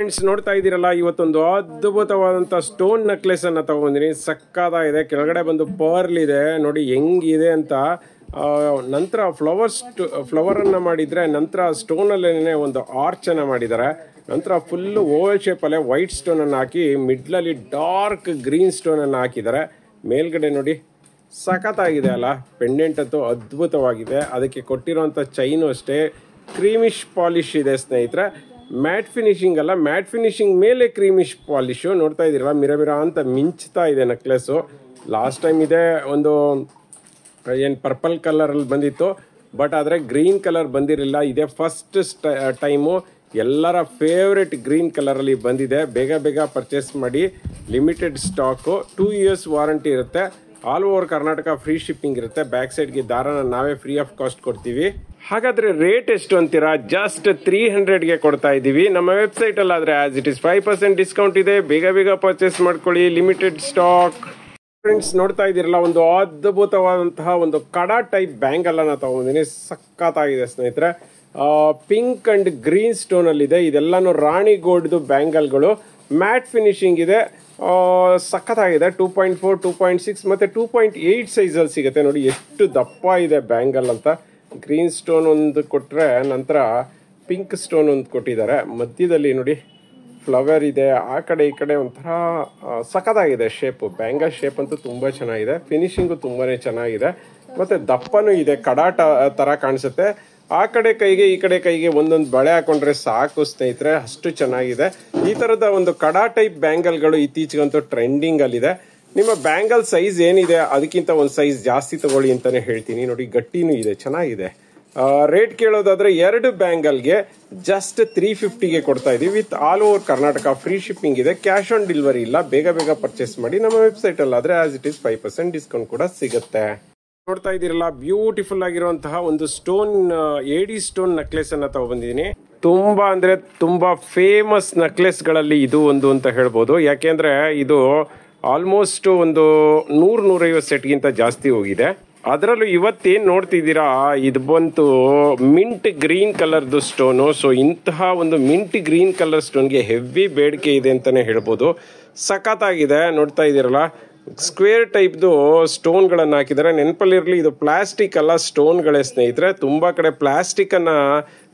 Friends ನೋಡ್ತಾ ಇದ್ದೀರಲ್ಲ, ಇವತ್ತೊಂದು ಅದ್ಭುತವಾದಂಥ ಸ್ಟೋನ್ ನೆಕ್ಲೆಸ್ ಅನ್ನ ತಗೊಂಡಿನಿ. ಸಕ್ಕತ್ತಾಗಿದೆ. ಕೆಳಗಡೆ ಬಂದು ಪರ್ಲ್ ಇದೆ ನೋಡಿ ಹೆಂಗಿದೆ ಅಂತ. ನಂತರ ಫ್ಲವರ್ ಅನ್ನ ಮಾಡಿದ್ರೆ, ನಂತರ ಸ್ಟೋನ್ ಅಲ್ಲೇನೆ ಒಂದು ಆರ್ಚ್ ಅನ್ನ ಮಾಡಿದ್ದಾರೆ. ನಂತರ ಫುಲ್ ಓವಲ್ ಶೇಪ್ ಅಲ್ಲೇ ವೈಟ್ ಸ್ಟೋನ್ ಅನ್ನು ಹಾಕಿ ಮಿಡ್ಲಲ್ಲಿ ಡಾರ್ಕ್ ಗ್ರೀನ್ ಸ್ಟೋನ್ ಅನ್ನು ಹಾಕಿದ್ದಾರೆ. ಮೇಲ್ಗಡೆ ನೋಡಿ ಸಖತ್ತಾಗಿದೆ ಅಲ್ಲ. ಪೆಂಡೆಂಟ್ ಅಂತೂ ಅದ್ಭುತವಾಗಿದೆ. ಅದಕ್ಕೆ ಕೊಟ್ಟಿರುವಂಥ ಚೈನು ಅಷ್ಟೇ ಕ್ರೀಮಿಶ್ ಪಾಲಿಶ್ ಇದೆ ಸ್ನೇಹಿತರೆ. ಮ್ಯಾಟ್ ಫಿನಿಶಿಂಗ್ ಅಲ್ಲ, ಮ್ಯಾಟ್ ಫಿನಿಶಿಂಗ್ ಮೇಲೆ ಕ್ರೀಮಿಶ್ ಪಾಲಿಶು. ನೋಡ್ತಾ ಇದ್ದೀರಲ್ಲ, ಮಿರ ಅಂತ ಮಿಂಚ್ತಾ ಇದೆ ನೆಕ್ಲೆಸ್ಸು. ಲಾಸ್ಟ್ ಟೈಮ್ ಇದೆ ಒಂದು ಏನು ಪರ್ಪಲ್ ಕಲರಲ್ಲಿ ಬಂದಿತ್ತು, ಬಟ್ ಆದರೆ ಗ್ರೀನ್ ಕಲರ್ ಬಂದಿರಲಿಲ್ಲ. ಇದೇ ಫಸ್ಟ್ ಟೈಮು ಎಲ್ಲರ ಫೇವ್ರೆಟ್ ಗ್ರೀನ್ ಕಲರಲ್ಲಿ ಬಂದಿದೆ. ಬೇಗ ಪರ್ಚೇಸ್ ಮಾಡಿ. ಲಿಮಿಟೆಡ್ ಸ್ಟಾಕು, 2 years ವಾರಂಟಿ ಇರುತ್ತೆ. All over Karnataka free shipping ಇರುತ್ತೆ. ಬ್ಯಾಕ್ ಸೈಡ್ಗೆ ದಾರನ ನಾವೇ ಫ್ರೀ ಆಫ್ ಕಾಸ್ಟ್ ಕೊಡ್ತೀವಿ. ಹಾಗಾದ್ರೆ ರೇಟ್ ಎಷ್ಟು ಅಂತೀರಾ? ಜಸ್ಟ್ 300ಗೆ ಕೊಡ್ತಾ ಇದ್ದೀವಿ. ನಮ್ಮ ವೆಬ್ಸೈಟ್ ಅಲ್ಲಾದ್ರೆ ಆಸ್ ಇಟ್ ಇಸ್ 5% ಡಿಸ್ಕೌಂಟ್ ಇದೆ. ಬೇಗ ಪರ್ಚೇಸ್ ಮಾಡ್ಕೊಳ್ಳಿ. Limited stock. ಫ್ರೆಂಡ್ಸ್ ನೋಡ್ತಾ ಇದ್ದೀರಲ್ಲ, ಒಂದು ಅದ್ಭುತವಾದಂತಹ ಒಂದು ಕಡಾ ಟೈಪ್ ಬ್ಯಾಂಗಲ್ ಅನ್ನ ತಗೊಂಡಿನಿ. ಸಖತ್ತಾಗಿದೆ ಸ್ನೇಹಿತರೆ. ಪಿಂಕ್ ಅಂಡ್ ಗ್ರೀನ್ ಸ್ಟೋನ್ ಅಲ್ಲಿ ಇದೆ. ಇದೆಲ್ಲಾನು ರಾಣಿ ಗೋಲ್ಡ್ದು ಬ್ಯಾಂಗಲ್ಗಳು. ಮ್ಯಾಟ್ ಫಿನಿಶಿಂಗ್ ಇದೆ. ಸಖತ್ತಾಗಿದೆ. 2.4, 2.6 ಮತ್ತೆ 2.8 ಸೈಜಲ್ಲಿ ಸಿಗುತ್ತೆ. ನೋಡಿ ಎಷ್ಟು ದಪ್ಪ ಇದೆ ಬ್ಯಾಂಗಲ್ ಅಂತ. ಗ್ರೀನ್ ಸ್ಟೋನ್ ಒಂದು ಕೊಟ್ಟರೆ, ನಂತರ ಪಿಂಕ್ ಸ್ಟೋನ್ ಒಂದು ಕೊಟ್ಟಿದ್ದಾರೆ. ಮಧ್ಯದಲ್ಲಿ ನೋಡಿ ಫ್ಲವರ್ ಇದೆ. ಆ ಕಡೆ ಈ ಕಡೆ ಒಂಥರ ಸಖತ್ತಾಗಿದೆ ಶೇಪು. ಬ್ಯಾಂಗಲ್ ಶೇಪ್ ಅಂತೂ ತುಂಬ ಚೆನ್ನಾಗಿದೆ. ಫಿನಿಶಿಂಗು ತುಂಬಾ ಚೆನ್ನಾಗಿದೆ. ಮತ್ತು ದಪ್ಪನೂ ಇದೆ. ಕಡಾಟ ಥರ ಕಾಣಿಸುತ್ತೆ. ಆ ಕಡೆ ಕೈಗೆ ಈ ಕಡೆ ಕೈಗೆ ಒಂದೊಂದು ಬಳೆ ಹಾಕೊಂಡ್ರೆ ಸಾಕು ಸ್ನೇಹಿತರೆ, ಅಷ್ಟು ಚೆನ್ನಾಗಿದೆ. ಈ ಥರದ ಒಂದು ಕಡಾ ಟೈಪ್ ಬ್ಯಾಂಗಲ್ಗಳು ಇತ್ತೀಚೆಗಂತೂ ಟ್ರೆಂಡಿಂಗ್ ಅಲ್ಲಿದೆ. ನಿಮ್ಮ ಬ್ಯಾಂಗಲ್ ಸೈಜ್ ಏನಿದೆ ಅದಕ್ಕಿಂತ ಒಂದು ಸೈಜ್ ಜಾಸ್ತಿ ತಗೊಳ್ಳಿ ಅಂತಾನೆ ಹೇಳ್ತೀನಿ. ನೋಡಿ ಗಟ್ಟಿನೂ ಇದೆ, ಚೆನ್ನಾಗಿದೆ. ರೇಟ್ ಕೇಳೋದಾದ್ರೆ 2 ಬ್ಯಾಂಗಲ್ಗೆ ಜಸ್ಟ್ 350ಗೆ ಕೊಡ್ತಾ ಇದೀವಿ. With all over Karnataka free shipping ಇದೆ. ಕ್ಯಾಶ್ ಆನ್ ಡೆಲಿವರಿ ಇಲ್ಲ. ಬೇಗ ಪರ್ಚೇಸ್ ಮಾಡಿ. ನಮ್ಮ ವೆಬ್ಸೈಟ್ ಅಲ್ಲಾದ್ರೆ ಆಸ್ ಇಟ್ ಇಸ್ 5% ಡಿಸ್ಕೌಂಟ್ ಕೂಡ ಸಿಗುತ್ತೆ. ನೋಡ್ತಾ ಇದ್ದೀರಲ್ಲ, ಬ್ಯೂಟಿಫುಲ್ ಆಗಿರುವಂತಹ ಒಂದು ಸ್ಟೋನ್ ಏಡಿ ಸ್ಟೋನ್ ನೆಕ್ಲೆಸ್ ಅನ್ನ ತಗೊಬಂದಿದ್ದೀನಿ. ತುಂಬಾ ಅಂದ್ರೆ ತುಂಬಾ ಫೇಮಸ್ ನೆಕ್ಲೆಸ್ ಗಳಲ್ಲಿ ಇದು ಒಂದು ಅಂತ ಹೇಳ್ಬೋದು. ಯಾಕೆಂದ್ರೆ ಇದು ಆಲ್ಮೋಸ್ಟ್ ಒಂದು 100-150 ಸೆಟ್ಗಿಂತ ಜಾಸ್ತಿ ಹೋಗಿದೆ. ಅದರಲ್ಲೂ ಇವತ್ತೇನು ನೋಡ್ತಿದ್ದೀರಾ, ಇದು ಬಂತು ಮಿಂಟ್ ಗ್ರೀನ್ ಕಲರ್ದು ಸ್ಟೋನು. ಸೊ ಇಂತಹ ಒಂದು ಮಿಂಟ್ ಗ್ರೀನ್ ಕಲರ್ ಸ್ಟೋನ್ಗೆ ಹೆವಿ ಬೇಡಿಕೆ ಇದೆ ಅಂತಾನೆ ಹೇಳ್ಬೋದು. ಸಖತ್ತಾಗಿದೆ. ನೋಡ್ತಾ ಇದ್ದೀರಲ್ಲ, ಸ್ಕ್ವೇರ್ ಟೈಪ್ದು ಸ್ಟೋನ್ಗಳನ್ನು ಹಾಕಿದ್ದಾರೆ. ನೆನಪಲ್ಲಿರಲಿ, ಇದು ಪ್ಲಾಸ್ಟಿಕ್ ಅಲ್ಲ, ಸ್ಟೋನ್ಗಳೇ ಸ್ನೇಹಿತರೆ. ತುಂಬ ಕಡೆ ಪ್ಲಾಸ್ಟಿಕ್ಕನ್ನು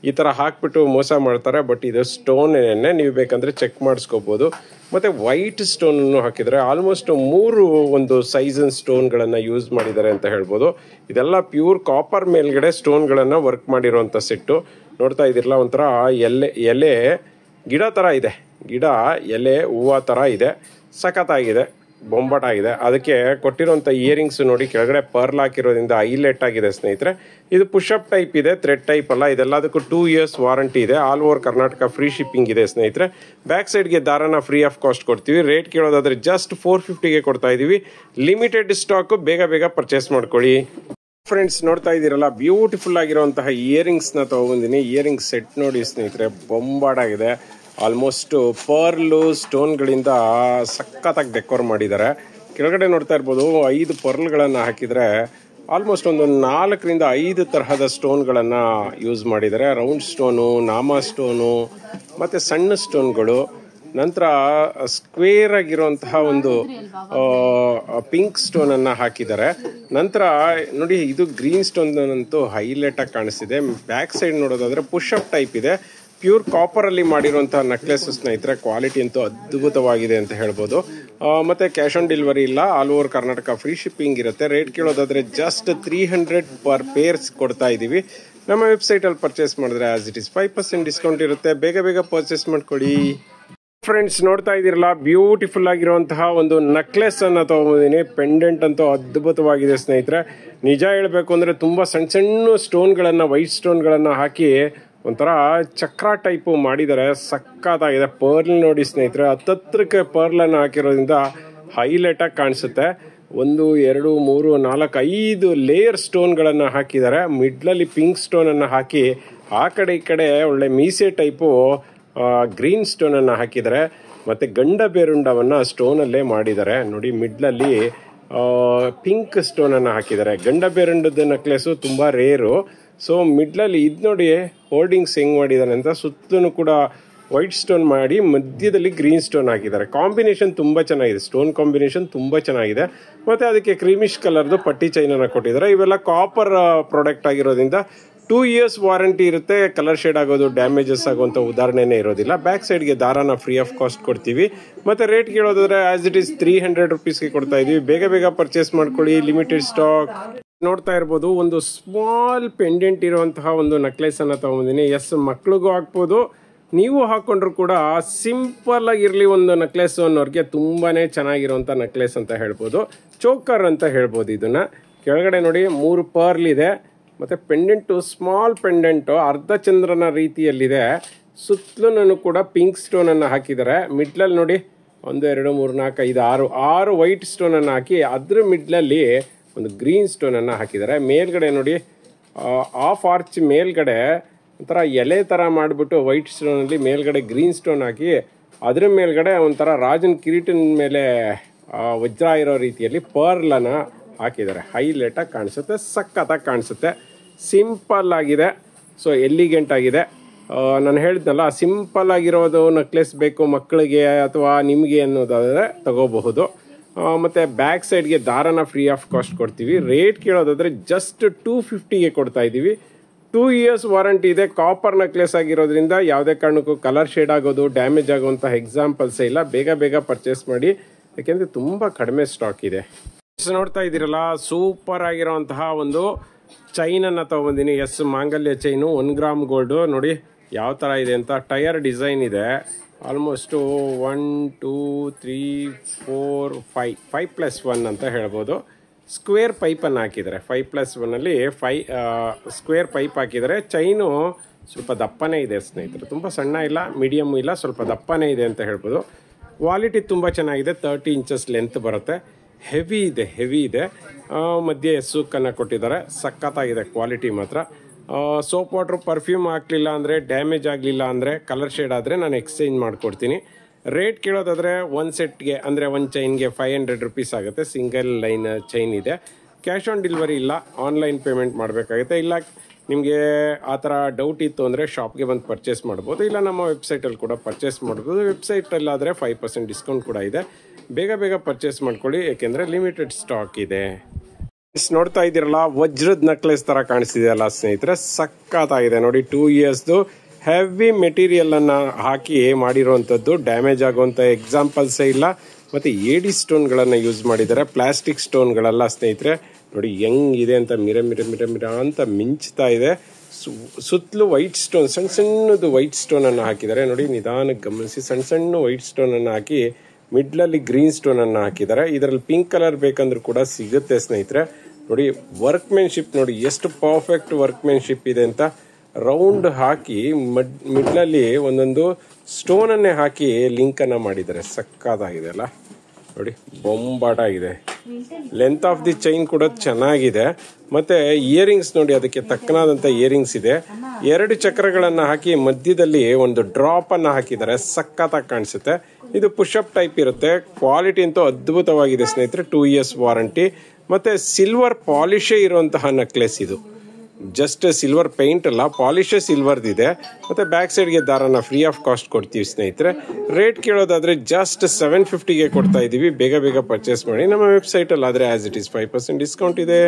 ಈ ಥರ ಹಾಕ್ಬಿಟ್ಟು ಮೋಸ ಮಾಡ್ತಾರೆ, ಬಟ್ ಇದು ಸ್ಟೋನೇನೆ. ನೀವು ಬೇಕಂದರೆ ಚೆಕ್ ಮಾಡಿಸ್ಕೋಬೋದು. ಮತ್ತು ವೈಟ್ ಸ್ಟೋನನ್ನು ಹಾಕಿದ್ದಾರೆ. ಆಲ್ಮೋಸ್ಟ್ 3 ಒಂದು ಸೈಜನ್ ಸ್ಟೋನ್ಗಳನ್ನು ಯೂಸ್ ಮಾಡಿದ್ದಾರೆ ಅಂತ ಹೇಳ್ಬೋದು. ಇದೆಲ್ಲ ಪ್ಯೂರ್ ಕಾಪರ್ ಮೇಲ್ಗಡೆ ಸ್ಟೋನ್ಗಳನ್ನು ವರ್ಕ್ ಮಾಡಿರೋಂಥ ಸೆಟ್ಟು. ನೋಡ್ತಾ ಇದ್ದೀರಲ್ಲ, ಒಂಥರ ಎಲೆ ಗಿಡ ಥರ ಇದೆ. ಗಿಡ ಎಲೆ ಹೂವು ಥರ ಇದೆ. ಸಖತ್ತಾಗಿದೆ, ಬೊಂಬಾಟಾಗಿದೆ. ಅದಕ್ಕೆ ಕೊಟ್ಟಿರೋಂಥ ಇಯರಿಂಗ್ಸ್ ನೋಡಿ, ಕೆಳಗಡೆ ಪರ್ಲ್ ಹಾಕಿರೋದ್ರಿಂದ ಹೈಲೈಟ್ ಆಗಿದೆ ಸ್ನೇಹಿತರೆ. ಇದು ಪುಷಪ್ ಟೈಪ್ ಇದೆ, ಥ್ರೆಡ್ ಟೈಪ್ ಅಲ್ಲ. ಇದೆಲ್ಲದಕ್ಕೂ 2 years ವಾರಂಟಿ ಇದೆ. All over Karnataka free shipping ಇದೆ ಸ್ನೇಹಿತರೆ. ಬ್ಯಾಕ್ ಸೈಡ್ಗೆ ದಾರನ ಫ್ರೀ ಆಫ್ ಕಾಸ್ಟ್ ಕೊಡ್ತೀವಿ. ರೇಟ್ ಕೇಳೋದಾದ್ರೆ ಜಸ್ಟ್ 450ಗೆ ಕೊಡ್ತಾ ಇದೀವಿ. Limited stock. ಬೇಗ ಪರ್ಚೇಸ್ ಮಾಡ್ಕೊಳ್ಳಿ. ಫ್ರೆಂಡ್ಸ್ ನೋಡ್ತಾ ಇದ್ದೀರಲ್ಲ, ಬ್ಯೂಟಿಫುಲ್ ಆಗಿರುವಂತಹ ಇಯರಿಂಗ್ಸ್ನ ತಗೊಂಡಿದ್ದೀನಿ. ಇಯರಿಂಗ್ ಸೆಟ್ ನೋಡಿ ಸ್ನೇಹಿತರೆ, ಬೊಂಬಾಟಾಗಿದೆ. ಆಲ್ಮೋಸ್ಟ್ ಪರ್ಲು ಸ್ಟೋನ್ಗಳಿಂದ ಸಖತ್ತಾಗಿ ಡೆಕೋರ್ ಮಾಡಿದ್ದಾರೆ. ಕೆಳಗಡೆ ನೋಡ್ತಾ ಇರ್ಬೋದು, 5 ಪರ್ಲ್ಗಳನ್ನು ಹಾಕಿದರೆ ಆಲ್ಮೋಸ್ಟ್ ಒಂದು 4-5 ತರಹದ ಸ್ಟೋನ್ಗಳನ್ನು ಯೂಸ್ ಮಾಡಿದ್ದಾರೆ. ರೌಂಡ್ ಸ್ಟೋನು, ನಾಮ ಸ್ಟೋನು ಮತ್ತು ಸಣ್ಣ ಸ್ಟೋನ್ಗಳು. ನಂತರ ಸ್ಕ್ವೇರ್ ಆಗಿರುವಂತಹ ಒಂದು ಪಿಂಕ್ ಸ್ಟೋನನ್ನು ಹಾಕಿದ್ದಾರೆ. ನಂತರ ನೋಡಿ, ಇದು ಗ್ರೀನ್ ಸ್ಟೋನ್ ಅಂತೂ ಹೈಲೈಟ್ ಆಗಿ ಕಾಣಿಸ್ತಿದೆ. ಬ್ಯಾಕ್ ಸೈಡ್ ನೋಡೋದಾದ್ರೆ ಪುಷಪ್ ಟೈಪ್ ಇದೆ. ಪ್ಯೂರ್ ಕಾಪರ್ ಅಲ್ಲಿ ಮಾಡಿರುವಂತಹ ನೆಕ್ಲೆಸ್ ಸ್ನೇಹಿತರೆ. ಕ್ವಾಲಿಟಿ ಅಂತೂ ಅದ್ಭುತವಾಗಿದೆ ಅಂತ ಹೇಳ್ಬೋದು. ಮತ್ತೆ ಕ್ಯಾಶ್ ಆನ್ ಡೆಲಿವರಿ ಇಲ್ಲ. All over Karnataka free shipping ಇರುತ್ತೆ. ರೇಟ್ ಕೇಳೋದಾದ್ರೆ ಜಸ್ಟ್ 300 ಪರ್ ಪೇರ್ಸ್ ಕೊಡ್ತಾ ಇದೀವಿ. ನಮ್ಮ ವೆಬ್ಸೈಟ್ ಅಲ್ಲಿ ಪರ್ಚೇಸ್ ಮಾಡಿದ್ರೆ ಆಸ್ ಇಟ್ ಇಸ್ 5% ಡಿಸ್ಕೌಂಟ್ ಇರುತ್ತೆ. ಬೇಗ ಪರ್ಚೇಸ್ ಮಾಡ್ಕೊಳ್ಳಿ. ಫ್ರೆಂಡ್ಸ್ ನೋಡ್ತಾ ಇದ್ದೀರಲ್ಲ, ಬ್ಯೂಟಿಫುಲ್ ಆಗಿರುವಂತಹ ಒಂದು ನೆಕ್ಲೆಸ್ ಅನ್ನ ತಗೊಂಡಿದ್ದೀನಿ. ಪೆಂಡೆಂಟ್ ಅಂತೂ ಅದ್ಭುತವಾಗಿದೆ ಸ್ನೇಹಿತರೆ. ನಿಜ ಹೇಳಬೇಕು ಅಂದ್ರೆ ತುಂಬಾ ಸಣ್ಣ ಸ್ಟೋನ್ಗಳನ್ನ, ವೈಟ್ ಸ್ಟೋನ್ಗಳನ್ನ ಹಾಕಿ ಒಂಥರ ಚಕ್ರ ಟೈಪು ಮಾಡಿದ್ದಾರೆ. ಸಕ್ಕತ್ತಾಗಿದೆ. ಪರ್ಲ್ ನೋಡಿ ಸ್ನೇಹಿತರೆ, ಹತ್ತತ್ರಕ್ಕೆ ಪರ್ಲನ್ನು ಹಾಕಿರೋದ್ರಿಂದ ಹೈಲೈಟ್ ಆಗಿ ಕಾಣಿಸುತ್ತೆ. 1, 2, 3, 4, 5 ಲೇಯರ್ ಸ್ಟೋನ್ಗಳನ್ನು ಹಾಕಿದ್ದಾರೆ. ಮಿಡ್ಲಲ್ಲಿ ಪಿಂಕ್ ಸ್ಟೋನನ್ನು ಹಾಕಿ, ಆ ಕಡೆ ಈ ಕಡೆ ಒಳ್ಳೆ ಮೀಸೆ ಟೈಪು ಗ್ರೀನ್ ಸ್ಟೋನನ್ನು ಹಾಕಿದ್ದಾರೆ. ಮತ್ತು ಗಂಡ ಬೇರುಂಡವನ್ನು ಸ್ಟೋನಲ್ಲೇ ಮಾಡಿದ್ದಾರೆ. ನೋಡಿ, ಮಿಡ್ಲಲ್ಲಿ ಪಿಂಕ್ ಸ್ಟೋನನ್ನು ಹಾಕಿದ್ದಾರೆ. ಗಂಡ ಬೇರುಂಡದ ನೆಕ್ಲೆಸು ತುಂಬ ರೇರು. ಸೊ ಮಿಡ್ಲಲ್ಲಿ ಇದು ನೋಡಿ ಹೋಲ್ಡಿಂಗ್ಸ್ ಹೆಂಗೆ ಮಾಡಿದ್ದಾನೆ ಅಂತ. ಸುತ್ತಲೂ ಕೂಡ ವೈಟ್ ಸ್ಟೋನ್ ಮಾಡಿ ಮಧ್ಯದಲ್ಲಿ ಗ್ರೀನ್ ಸ್ಟೋನ್ ಹಾಕಿದ್ದಾರೆ. ಕಾಂಬಿನೇಷನ್ ತುಂಬ ಚೆನ್ನಾಗಿದೆ, ಸ್ಟೋನ್ ಕಾಂಬಿನೇಷನ್ ತುಂಬ ಚೆನ್ನಾಗಿದೆ. ಮತ್ತು ಅದಕ್ಕೆ ಕ್ರೀಮಿಶ್ ಕಲರ್ದು ಪಟ್ಟಿ ಚೈನನ್ನು ಕೊಟ್ಟಿದ್ದಾರೆ. ಇವೆಲ್ಲ ಕಾಪರ್ ಪ್ರಾಡಕ್ಟ್ ಆಗಿರೋದ್ರಿಂದ 2 years ವಾರಂಟಿ ಇರುತ್ತೆ. ಕಲರ್ ಶೇಡ್ ಆಗೋದು, ಡ್ಯಾಮೇಜಸ್ ಆಗುವಂಥ ಉದಾಹರಣೆನೇ ಇರೋದಿಲ್ಲ. ಬ್ಯಾಕ್ ಸೈಡ್ಗೆ ದಾರಾನ ಫ್ರೀ ಆಫ್ ಕಾಸ್ಟ್ ಕೊಡ್ತೀವಿ. ಮತ್ತು ರೇಟ್ ಕೇಳೋದಾದ್ರೆ ಆಸ್ ಇಟ್ ಈಸ್ 300 ರುಪೀಸ್ಗೆ ಕೊಡ್ತಾ ಇದೀವಿ. ಬೇಗ ಬೇಗ ಪರ್ಚೇಸ್ ಮಾಡ್ಕೊಳ್ಳಿ, ಲಿಮಿಟೆಡ್ ಸ್ಟಾಕ್. ನೋಡ್ತಾ ಇರ್ಬೋದು, ಒಂದು ಸ್ಮಾಲ್ ಪೆಂಡೆಂಟ್ ಇರುವಂತಹ ಒಂದು ನೆಕ್ಲೆಸನ್ನು ತೊಗೊಂಡಿದ್ದೀನಿ. ಎಸ್, ಮಕ್ಳಿಗೂ ಹಾಕ್ಬೋದು, ನೀವು ಹಾಕ್ಕೊಂಡ್ರು ಕೂಡ ಸಿಂಪಲ್ ಆಗಿರಲಿ ಒಂದು ನೆಕ್ಲೆಸ್ ಅನ್ನೋರಿಗೆ ತುಂಬಾ ಚೆನ್ನಾಗಿರುವಂಥ ನೆಕ್ಲೆಸ್ ಅಂತ ಹೇಳ್ಬೋದು. ಚೋಕರ್ ಅಂತ ಹೇಳ್ಬೋದು ಇದನ್ನು. ಕೆಳಗಡೆ ನೋಡಿ 3 ಪರ್ಲ್ ಇದೆ. ಮತ್ತು ಪೆಂಡೆಂಟು ಸ್ಮಾಲ್ ಪೆಂಡೆಂಟು ಅರ್ಧ ಚಂದ್ರನ ರೀತಿಯಲ್ಲಿದೆ. ಸುತ್ತಲೂ ಕೂಡ ಪಿಂಕ್ ಸ್ಟೋನನ್ನು ಹಾಕಿದ್ದಾರೆ. ಮಿಡ್ಲಲ್ಲಿ ನೋಡಿ 1 2 3 4 5 6 ವೈಟ್ ಸ್ಟೋನನ್ನು ಹಾಕಿ ಅದ್ರ ಮಿಡ್ಲಲ್ಲಿ ಒಂದು ಗ್ರೀನ್ ಸ್ಟೋನನ್ನು ಹಾಕಿದ್ದಾರೆ. ಮೇಲ್ಗಡೆ ನೋಡಿ ಆಫ್ ಆರ್ಚ್ ಮೇಲ್ಗಡೆ ಒಂಥರ ಎಲೆ ಥರ ಮಾಡಿಬಿಟ್ಟು ವೈಟ್ ಸ್ಟೋನಲ್ಲಿ ಮೇಲ್ಗಡೆ ಗ್ರೀನ್ ಸ್ಟೋನ್ ಹಾಕಿ ಅದ್ರ ಮೇಲ್ಗಡೆ ಒಂಥರ ರಾಜನ ಕಿರೀಟನ ಮೇಲೆ ವಜ್ರ ಇರೋ ರೀತಿಯಲ್ಲಿ ಪರ್ಲನ್ನು ಹಾಕಿದ್ದಾರೆ. ಹೈಲೈಟಾಗಿ ಕಾಣಿಸುತ್ತೆ, ಸಖತ್ತಾಗಿ ಕಾಣಿಸುತ್ತೆ, ಸಿಂಪಲ್ ಆಗಿದೆ. ಸೊ ಎಲಿಗೆಂಟ್ ಆಗಿದೆ. ನಾನು ಹೇಳಿದ್ನಲ್ಲ, ಸಿಂಪಲ್ ಆಗಿರೋದು ನೆಕ್ಲೆಸ್ ಬೇಕು ಮಕ್ಕಳಿಗೆ ಅಥವಾ ನಿಮಗೆ ಅನ್ನೋದಾದರೆ ತಗೋಬಹುದು. ಮತ್ತು ಬ್ಯಾಕ್ ಸೈಡ್ಗೆ ದಾರನ ಫ್ರೀ ಆಫ್ ಕಾಸ್ಟ್ ಕೊಡ್ತೀವಿ. ರೇಟ್ ಕೇಳೋದಾದರೆ ಜಸ್ಟ್ 250ಗೆ ಕೊಡ್ತಾ ಇದ್ದೀವಿ. 2 years ವಾರಂಟಿ ಇದೆ. ಕಾಪರ್ ನೆಕ್ಲೆಸ್ ಆಗಿರೋದ್ರಿಂದ ಯಾವುದೇ ಕಾರಣಕ್ಕೂ ಕಲರ್ ಶೇಡ್ ಆಗೋದು, ಡ್ಯಾಮೇಜ್ ಆಗುವಂತಹ ಎಕ್ಸಾಂಪಲ್ಸೇ ಇಲ್ಲ. ಬೇಗ ಬೇಗ ಪರ್ಚೇಸ್ ಮಾಡಿ, ಯಾಕೆಂದರೆ ತುಂಬ ಕಡಿಮೆ ಸ್ಟಾಕ್ ಇದೆ. ನೋಡ್ತಾ ಇದ್ದೀರಲ್ಲ, ಸೂಪರ್ ಆಗಿರೋಂತಹ ಒಂದು ಚೈನನ್ನು ತೊಗೊಂಡಿನಿ. ಎಸ್, ಮಾಂಗಲ್ಯ ಚೈನು 1 ಗ್ರಾಮ್ ಗೋಲ್ಡು. ನೋಡಿ ಯಾವ ಥರ ಇದೆ ಅಂತ. ಟಯರ್ ಡಿಸೈನ್ ಇದೆ. ಆಲ್ಮೋಸ್ಟು 1 2 3 4 5+1 ಅಂತ ಹೇಳ್ಬೋದು. ಸ್ಕ್ವೇರ್ ಪೈಪನ್ನು ಹಾಕಿದ್ದಾರೆ. 5+1ಅಲ್ಲಿ 5 ಸ್ಕ್ವೇರ್ ಪೈಪ್ ಹಾಕಿದ್ದಾರೆ. ಚೈನು ಸ್ವಲ್ಪ ದಪ್ಪನೇ ಇದೆ ಸ್ನೇಹಿತರೆ, ತುಂಬ ಸಣ್ಣ ಇಲ್ಲ, ಮೀಡಿಯಮ್ ಇಲ್ಲ, ಸ್ವಲ್ಪ ದಪ್ಪನೇ ಇದೆ ಅಂತ ಹೇಳ್ಬೋದು. ಕ್ವಾಲಿಟಿ ತುಂಬ ಚೆನ್ನಾಗಿದೆ. 30 inches ಲೆಂತ್ ಬರುತ್ತೆ. ಹೆವಿ ಇದೆ. ಮಧ್ಯೆ ಸೂಕನ್ನು ಕೊಟ್ಟಿದ್ದಾರೆ. ಸಖತ್ತಾಗಿದೆ ಕ್ವಾಲಿಟಿ ಮಾತ್ರ. ಸೋಪ್ ವಾಟ್ರ್ ಪರ್ಫ್ಯೂಮ್ ಹಾಕಲಿಲ್ಲ ಅಂದರೆ, ಡ್ಯಾಮೇಜ್ ಆಗಲಿಲ್ಲ ಅಂದರೆ, ಕಲರ್ ಶೇಡ್ ಆದರೆ ನಾನು ಎಕ್ಸ್ಚೇಂಜ್ ಮಾಡಿಕೊಡ್ತೀನಿ. ರೇಟ್ ಕೇಳೋದಾದರೆ 1 ಸೆಟ್ಗೆ ಅಂದರೆ 1 ಚೈನ್ಗೆ 500 ರುಪೀಸ್ ಆಗುತ್ತೆ. ಸಿಂಗಲ್ ಲೈನ್ ಚೈನ್ ಇದೆ. ಕ್ಯಾಶ್ ಆನ್ ಡೆಲಿವರಿ ಇಲ್ಲ, ಆನ್ಲೈನ್ ಪೇಮೆಂಟ್ ಮಾಡಬೇಕಾಗುತ್ತೆ. ಇಲ್ಲ ನಿಮಗೆ ಆ ಥರ ಡೌಟ್ ಇತ್ತು ಅಂದರೆ ಶಾಪ್ಗೆ ಬಂದು ಪರ್ಚೇಸ್ ಮಾಡ್ಬೋದು, ಇಲ್ಲ ನಮ್ಮ ವೆಬ್ಸೈಟಲ್ಲಿ ಕೂಡ ಪರ್ಚೇಸ್ ಮಾಡ್ಬೋದು. ವೆಬ್ಸೈಟಲ್ಲಾದರೆ 5% ಡಿಸ್ಕೌಂಟ್ ಕೂಡ ಇದೆ. ಬೇಗ ಬೇಗ ಪರ್ಚೇಸ್ ಮಾಡ್ಕೊಳ್ಳಿ, ಏಕೆಂದರೆ ಲಿಮಿಟೆಡ್ ಸ್ಟಾಕ್ ಇದೆ. ನೋಡ್ತಾ ಇದ್ದೀರಲ್ಲ, ವಜ್ರದ ನೆಕ್ಲೆಸ್ ಥರ ಕಾಣಿಸ್ತಿದೆಯಲ್ಲ ಸ್ನೇಹಿತರೆ, ಸಖತ್ತಾಗಿದೆ ನೋಡಿ. 2 yearsದು ಹೆವಿ ಮೆಟೀರಿಯಲನ್ನು ಹಾಕಿ ಮಾಡಿರೋವಂಥದ್ದು, ಡ್ಯಾಮೇಜ್ ಆಗುವಂಥ ಎಕ್ಸಾಂಪಲ್ಸೇ ಇಲ್ಲ. ಮತ್ತು ಏಡಿ ಸ್ಟೋನ್ಗಳನ್ನು ಯೂಸ್ ಮಾಡಿದ್ದಾರೆ, ಪ್ಲಾಸ್ಟಿಕ್ ಸ್ಟೋನ್ಗಳೆಲ್ಲ ಸ್ನೇಹಿತರೆ. ನೋಡಿ ಹೆಂಗಿದೆ ಅಂತ, ಮಿರ ಅಂತ ಮಿಂಚ್ತಾ ಇದೆ. ಸುತ್ತಲೂ ವೈಟ್ ಸ್ಟೋನ್, ಸಣ್ಣದು ವೈಟ್ ಸ್ಟೋನನ್ನು ಹಾಕಿದ್ದಾರೆ. ನೋಡಿ ನಿಧಾನಕ್ಕೆ ಗಮನಿಸಿ, ಸಣ್ಣ ವೈಟ್ ಸ್ಟೋನನ್ನು ಹಾಕಿ ಮಿಡ್ಲಲ್ಲಿ ಗ್ರೀನ್ ಸ್ಟೋನನ್ನು ಹಾಕಿದ್ದಾರೆ. ಇದರಲ್ಲಿ ಪಿಂಕ್ ಕಲರ್ ಬೇಕಂದ್ರೂ ಕೂಡ ಸಿಗುತ್ತೆ ಸ್ನೇಹಿತರೆ. ನೋಡಿ ವರ್ಕ್ಮೆನ್ಶಿಪ್ ನೋಡಿ ಎಷ್ಟು ಪರ್ಫೆಕ್ಟ್ ವರ್ಕ್ಮೆನ್ಶಿಪ್ ಇದೆ ಅಂತ. ರೌಂಡ್ ಹಾಕಿ ಮಿಡ್ಲಲ್ಲಿ ಒಂದೊಂದು ಸ್ಟೋನನ್ನೇ ಹಾಕಿ ಲಿಂಕನ್ನು ಮಾಡಿದ್ದಾರೆ. ಸಕ್ಕತ್ತಾಗಿದೆ ಅಲ್ಲ ನೋಡಿ, ಬೊಂಬಾಟ ಇದೆ. ಲೆಂತ್ ಆಫ್ ದಿ ಚೈನ್ ಕೂಡ ಚೆನ್ನಾಗಿದೆ. ಮತ್ತೆ ಇಯರಿಂಗ್ಸ್ ನೋಡಿ, ಅದಕ್ಕೆ ತಕ್ಕನಾದಂಥ ಇಯರಿಂಗ್ಸ್ ಇದೆ. 2 ಚಕ್ರಗಳನ್ನು ಹಾಕಿ ಮಧ್ಯದಲ್ಲಿ ಒಂದು ಡ್ರಾಪ್ ಅನ್ನು ಹಾಕಿದ್ದಾರೆ. ಸಖತ್ತಾಗಿ ಕಾಣಿಸುತ್ತೆ. ಇದು ಪುಷಪ್ ಟೈಪ್ ಇರುತ್ತೆ. ಕ್ವಾಲಿಟಿ ಅಂತೂ ಅದ್ಭುತವಾಗಿದೆ ಸ್ನೇಹಿತರೆ. 2 years ವಾರಂಟಿ. ಮತ್ತೆ ಸಿಲ್ವರ್ ಪಾಲಿಶೇ ಇರುವಂತಹ ನೆಕ್ಲೆಸ್ ಇದು. ಜಸ್ಟ್ ಸಿಲ್ವರ್ ಪೇಂಟ್ ಅಲ್ಲ, ಪಾಲಿಶೇ ಸಿಲ್ವರ್ದಿದೆ. ಮತ್ತು ಬ್ಯಾಕ್ ಸೈಡ್ಗೆ ದಾರನ ಫ್ರೀ ಆಫ್ ಕಾಸ್ಟ್ ಕೊಡ್ತೀವಿ ಸ್ನೇಹಿತರೆ. ರೇಟ್ ಕೇಳೋದಾದರೆ ಜಸ್ಟ್ 750ಗೆ ಕೊಡ್ತಾ ಇದ್ದೀವಿ. ಬೇಗ ಬೇಗ ಪರ್ಚೇಸ್ ಮಾಡಿ. ನಮ್ಮ ವೆಬ್ಸೈಟಲ್ಲಿ ಆದರೆ ಆಸ್ ಇಟ್ ಈಸ್ 5% ಡಿಸ್ಕೌಂಟ್ ಇದೆ.